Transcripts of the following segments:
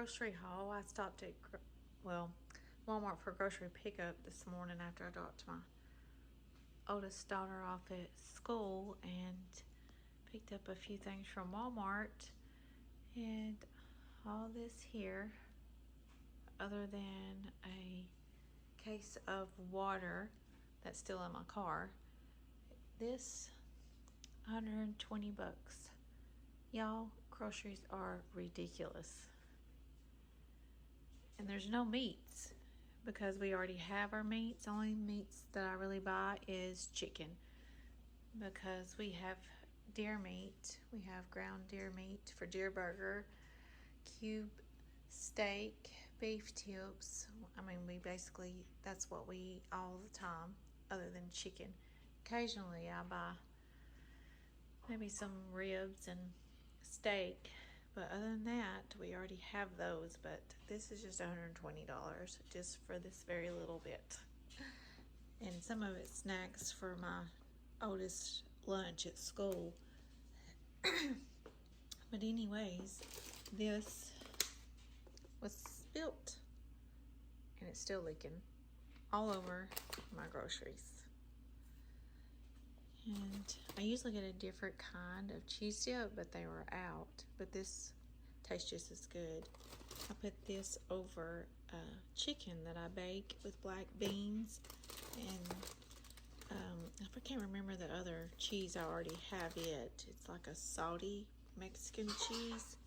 grocery haul. I stopped at, Walmart for grocery pickup this morning after I dropped my oldest daughter off at school and picked up a few things from Walmart. And all this here, other than a case of water that's still in my car, this 120 bucks. Y'all, groceries are ridiculous. And there's no meats because we already have our meats. The only meats that I really buy is chicken because we have deer meat. We have ground deer meat for deer burger, cube steak, beef tips. I mean, that's what we eat all the time other than chicken. Occasionally I buy maybe some ribs and steak, but other than that we already have those. But this is just $120 just for this very little bit, and some of it's snacks for my oldest lunch at school. But anyways, this was spilt and it's still leaking all over my groceries. And I usually get a different kind of cheese dip, but they were out. But this tastes just as good. I put this over chicken that I bake with black beans. And I can't remember the other cheese. I already have it. It's like a salty Mexican cheese.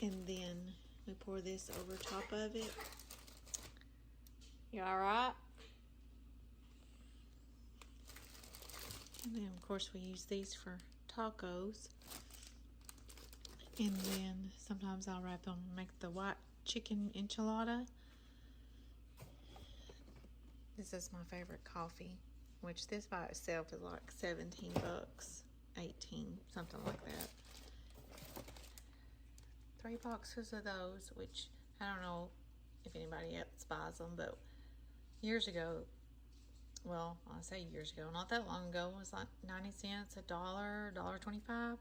And then we pour this over top of it. You all right? And then, of course, we use these for tacos. And then sometimes I'll wrap them and make the white chicken enchilada. This is my favorite coffee, which this by itself is like 17 bucks, 18, something like that. 3 boxes of those, which I don't know if anybody else buys them, but years ago, well, I say years ago, not that long ago, it was like 90 cents, $1, $1.25.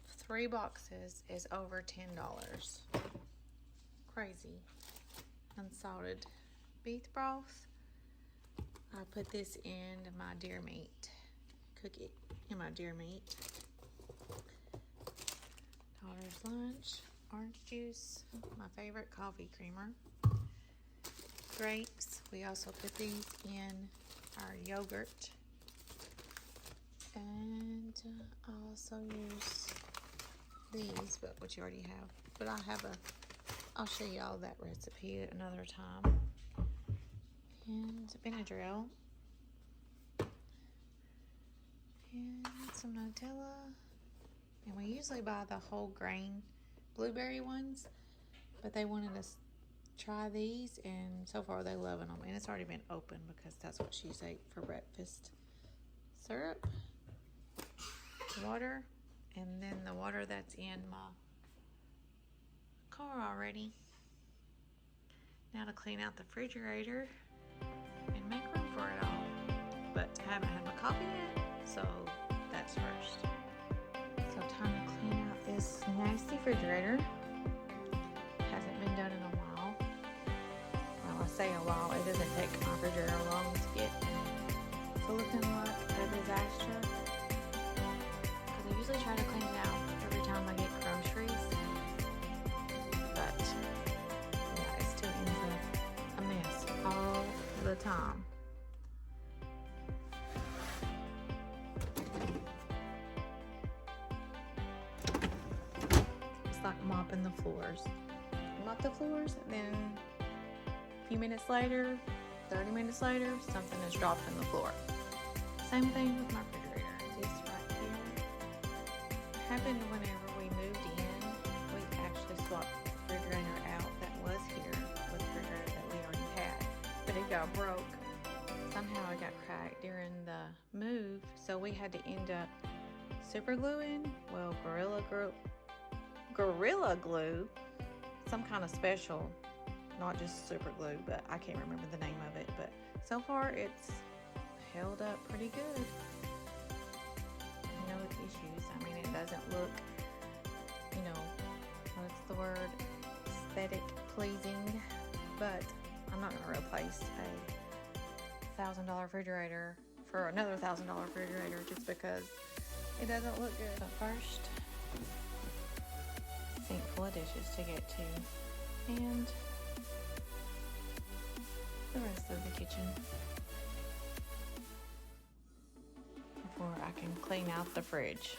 3 boxes is over $10. Crazy. Unsalted beef broth. I put this in my deer meat. Cook it in my deer meat. Daughter's lunch. Orange juice. My favorite coffee creamer. Grapes. We also put these in our yogurt. And I also use these, but which you already have. But I'll show you all that recipe another time. And Benadryl. And some Nutella. And we usually buy the whole grain blueberry ones, but they wanted us to try these, and so far they're loving them. And it's already been opened because that's what she's ate for breakfast. Syrup, water, and then the water that's in my car already. Now to clean out the refrigerator and make room for it all. But I haven't had my coffee yet, so that's first. So time to clean out this nasty refrigerator. Hasn't been done in a while. Well, I say a while, it doesn't take my refrigerator long to get to looking like a disaster. Because I usually try to clean it out every time I get groceries. But yeah, it still ends up a mess all the time. It's like mopping the floors. You mop the floors, and then a few minutes later, 30 minutes later, something is dropped on the floor. Same thing with my refrigerator. This right here happened whenever we moved in. We actually swapped the refrigerator out that was here with the refrigerator that we already had. But it got broke. Somehow it got cracked during the move, so we had to end up super gluing, well, Gorilla Glue, some kind of special, not just super glue, but I can't remember the name of it. But so far it's held up pretty good. No issues. I mean, it doesn't look, what's the word, aesthetic pleasing, but I'm not going to replace a $1,000 refrigerator for another $1,000 refrigerator just because it doesn't look good. But first, sink full of dishes to get to, and the rest of the kitchen before I can clean out the fridge.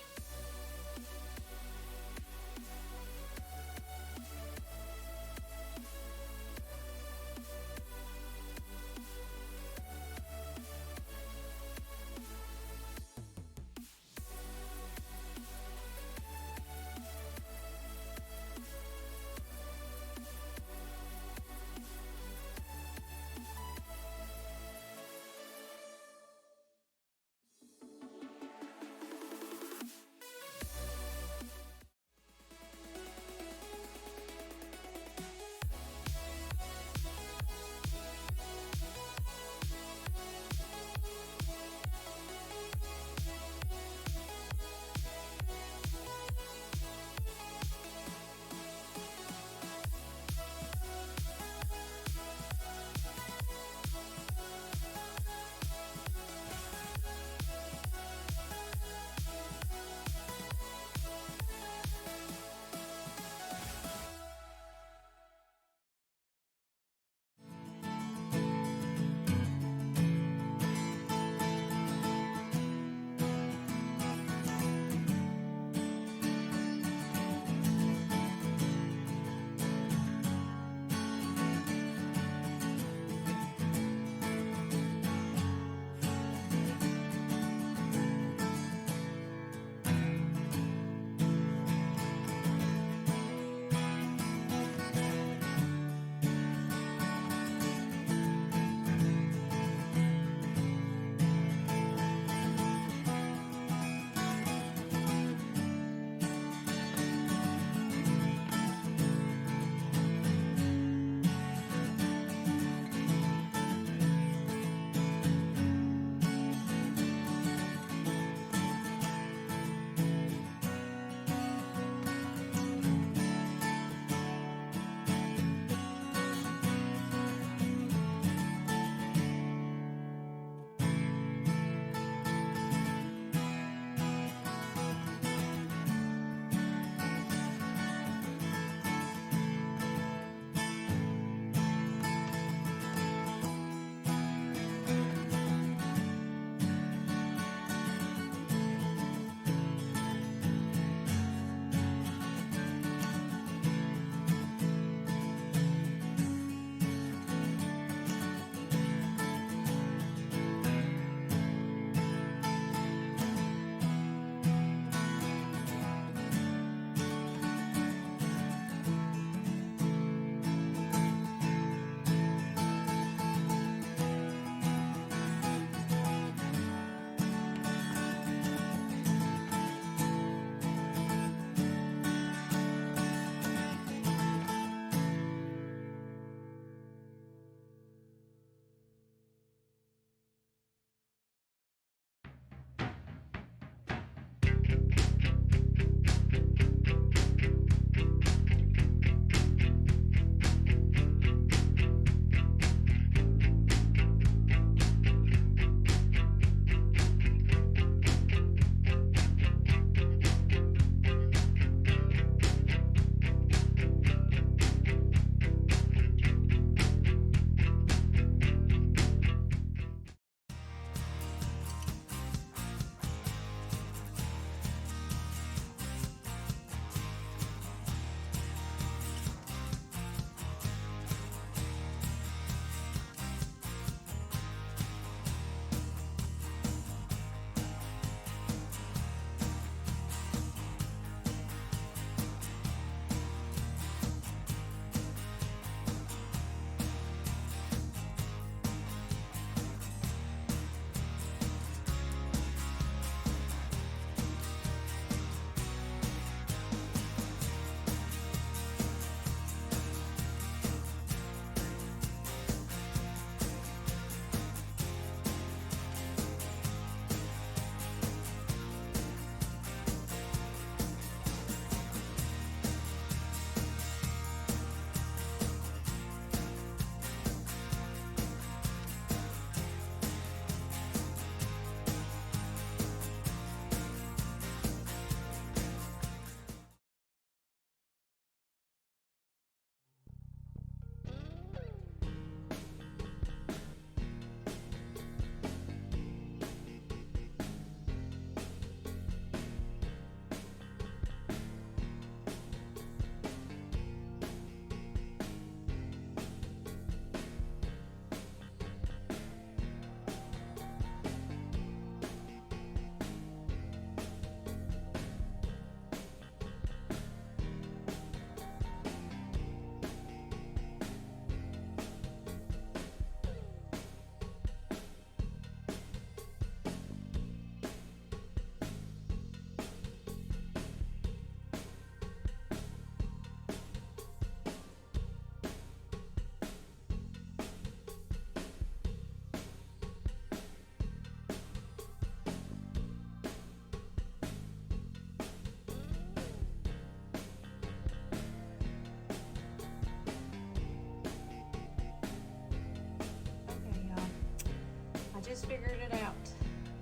figured it out,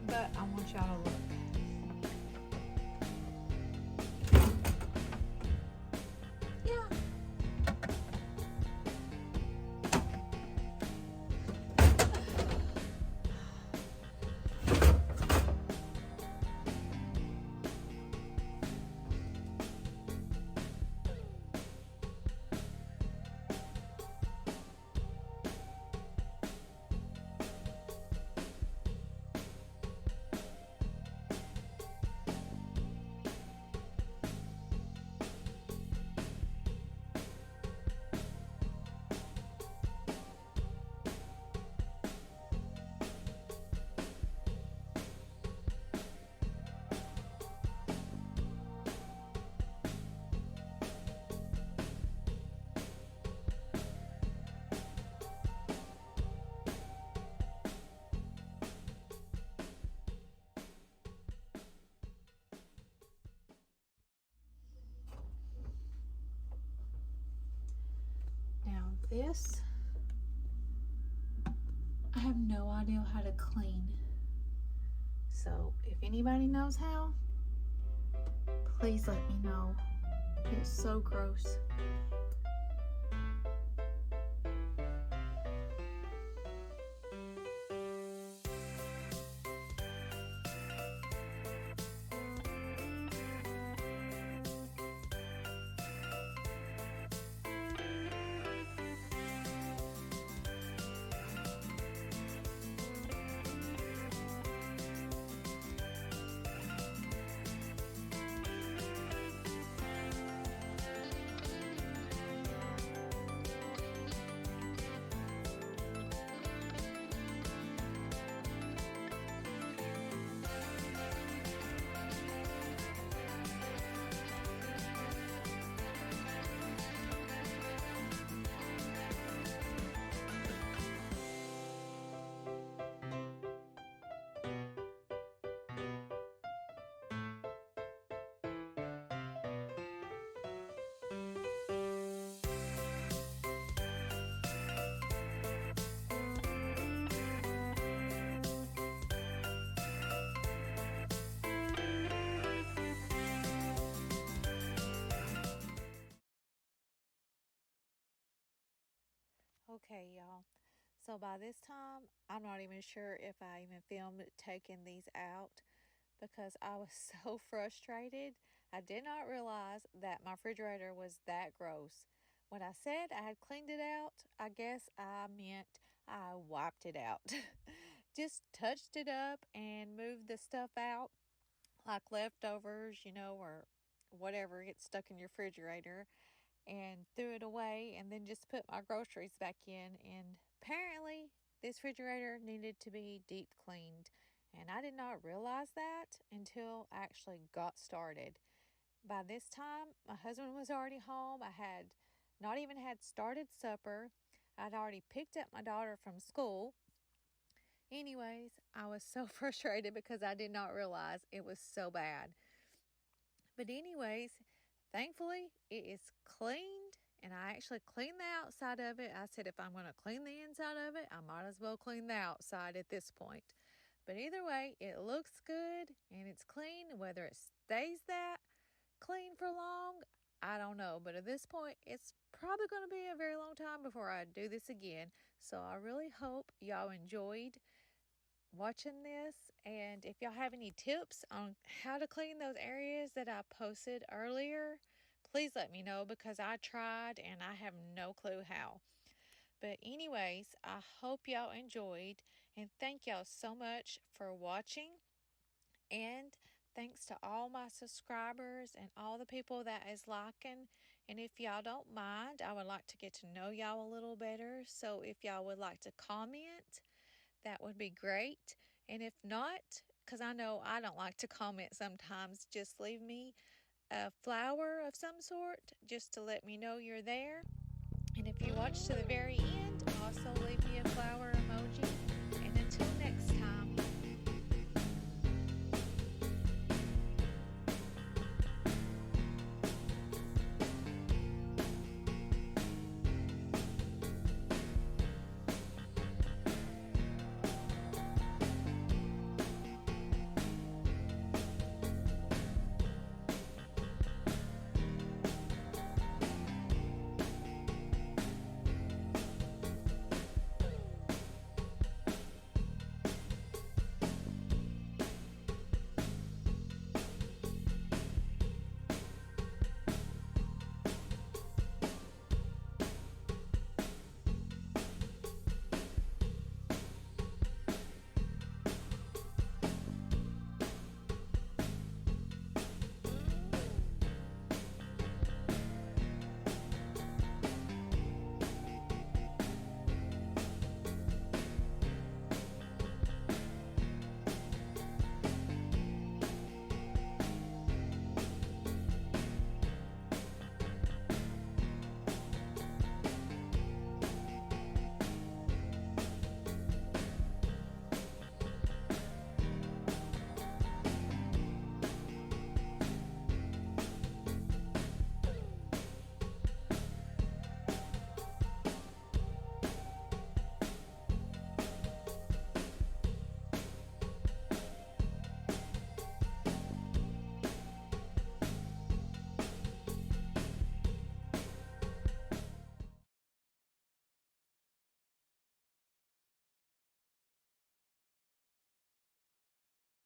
but I want y'all to look. This, I have no idea how to clean. So if anybody knows how, please let me know. It's so gross. Okay, y'all. So by this time, I'm not even sure if I even filmed taking these out because I was so frustrated. I did not realize that my refrigerator was that gross. When I said I had cleaned it out, I guess I meant I wiped it out. Just touched it up and moved the stuff out like leftovers, or whatever gets stuck in your refrigerator, and threw it away and then just put my groceries back in. And apparently, this refrigerator needed to be deep cleaned. And I did not realize that until I actually got started. By this time, my husband was already home. I had not even had started supper. I'd already picked up my daughter from school. Anyways, I was so frustrated because I did not realize it was so bad. But anyways, thankfully it is cleaned, and I actually cleaned the outside of it. I said if I'm going to clean the inside of it, I might as well clean the outside at this point. But either way, it looks good and it's clean. Whether it stays that clean for long, I don't know. But at this point, it's probably going to be a very long time before I do this again. So I really hope y'all enjoyed watching this, and if y'all have any tips on how to clean those areas that I posted earlier, please let me know because I tried and I have no clue how. But anyways, I hope y'all enjoyed, and thank y'all so much for watching, and thanks to all my subscribers and all the people that is liking. And if y'all don't mind, I would like to get to know y'all a little better. So if y'all would like to comment, that would be great. And if not, because I know I don't like to comment sometimes, just leave me a flower of some sort just to let me know you're there. And if you watch to the very end, also leave me a flower emoji.